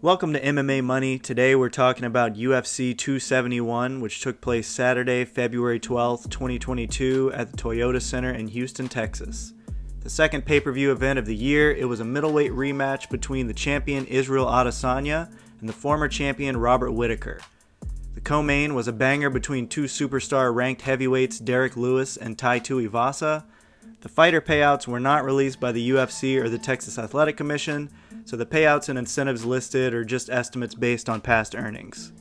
Welcome to MMA Money. Today we're talking about UFC 271, which took place Saturday, February 12th, 2022 at the Toyota Center in Houston, Texas. The second pay-per-view event of the year, it was a middleweight rematch between the champion Israel Adesanya and the former champion Robert Whittaker. The co-main was a banger between two superstar ranked heavyweights Derrick and Tuivasa. The fighter payouts were not released by the UFC or the Texas Athletic Commission, so the payouts and incentives listed are just estimates based on past earnings.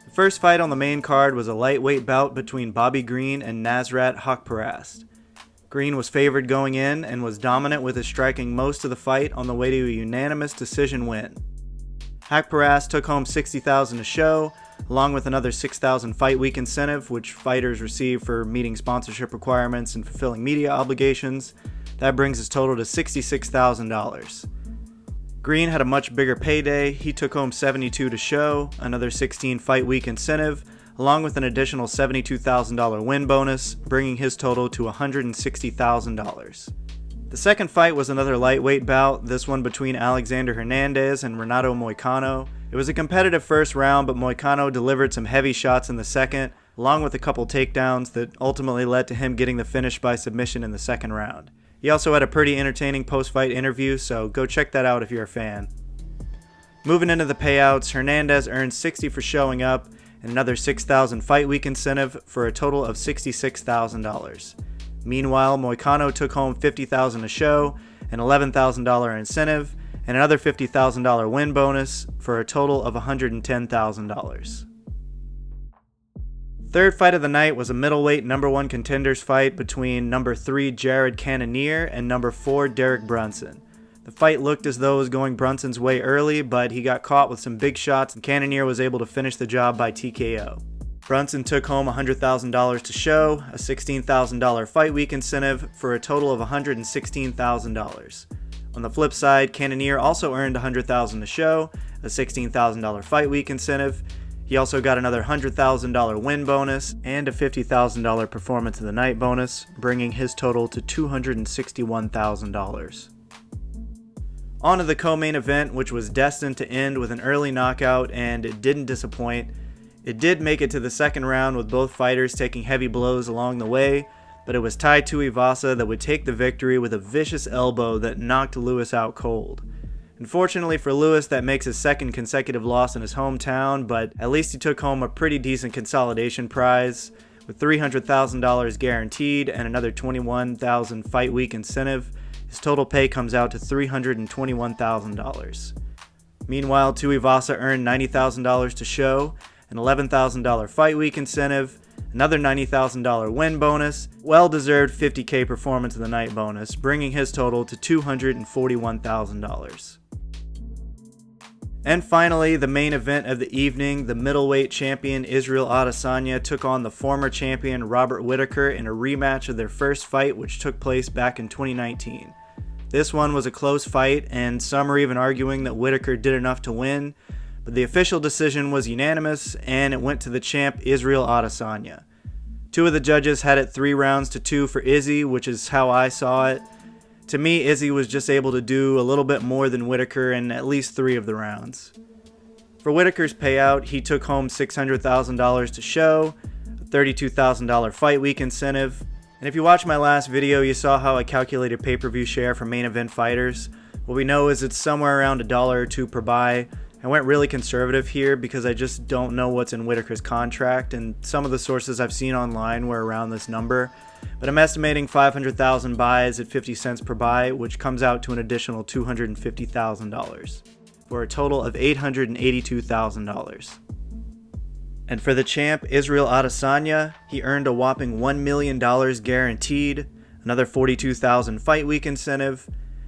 The first fight on the main card was a lightweight bout between Bobby Green and Nasrat Haqparast. Green was favored going in and was dominant with his striking most of the fight on the way to a unanimous decision win. Haqparast took home $60,000 a show, along with another $6,000 fight week incentive, which fighters receive for meeting sponsorship requirements and fulfilling media obligations. That brings his total to $66,000. Green had a much bigger payday. He took home $72,000 to show, another $16,000 fight week incentive, along with an additional $72,000 win bonus, bringing his total to $160,000. The second fight was another lightweight bout, this one between Alexander Hernandez and Renato Moicano. It was a competitive first round, but Moicano delivered some heavy shots in the second, along with a couple takedowns that ultimately led to him getting the finish by submission in the second round. He also had a pretty entertaining post-fight interview, so go check that out if you're a fan. Moving into the payouts, Hernandez earned $60,000 for showing up and another $6,000 fight week incentive for a total of $66,000. Meanwhile, Moicano took home $50,000 a show, an $11,000 incentive, and another $50,000 win bonus for a total of $110,000. Third fight of the night was a middleweight number 1 contenders fight between number 3 Cannonier and number 4 Derrick Brunson. The fight looked as though it was going Brunson's way early, but he got caught with some big shots and Cannonier was able to finish the job by TKO. Brunson took home $100,000 to show, a $16,000 fight week incentive for a total of $116,000. On the flip side, Cannonier also earned $100,000 to show, a $16,000 fight week incentive. He also got another $100,000 win bonus and a $50,000 performance of the night bonus, bringing his total to $261,000. On to the co-main event, which was destined to end with an early knockout, and it didn't disappoint. It did make it to the second round with both fighters taking heavy blows along the way, but it was Tuivasa that would take the victory with a vicious elbow that knocked Lewis out cold. Unfortunately for Lewis, that makes his second consecutive loss in his hometown, but at least he took home a pretty decent consolidation prize. With $300,000 guaranteed and another $21,000 fight week incentive, his total pay comes out to $321,000. Meanwhile, Tuivasa earned $90,000 to show, an $11,000 fight week incentive, another $90,000 win bonus, well-deserved $50,000 performance of the night bonus, bringing his total to $241,000. And finally, the main event of the evening, the middleweight champion Israel Adesanya took on the former champion Robert Whittaker in a rematch of their first fight, which took place back in 2019. This one was a close fight, and some are even arguing that Whittaker did enough to win, but the official decision was unanimous, and it went to the champ Israel Adesanya. Two of the judges had it 3 rounds to 2 for Izzy, which is how I saw it. To me, Izzy was just able to do a little bit more than Whittaker in at least 3 of the rounds. For Whittaker's payout, he took home $600,000 to show, a $32,000 fight week incentive, and if you watched my last video, you saw how I calculated pay-per-view share for main event fighters. What we know is it's somewhere around $1 or $2 per buy. I went really conservative here because I just don't know what's in Whittaker's contract, and some of the sources I've seen online were around this number. But I'm estimating 500,000 buys at 50 cents per buy, which comes out to an additional $250,000, for a total of $882,000. And for the champ, Israel Adesanya, he earned a whopping $1 million guaranteed, another $42,000 fight week incentive.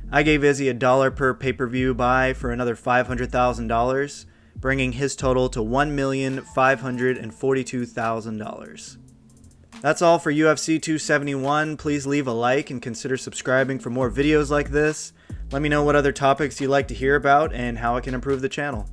I gave Izzy $1 per pay-per-view buy for another $500,000, bringing his total to $1,542,000. That's all for UFC 271. Please leave a like and consider subscribing for more videos like this. Let me know what other topics you'd like to hear about and how I can improve the channel.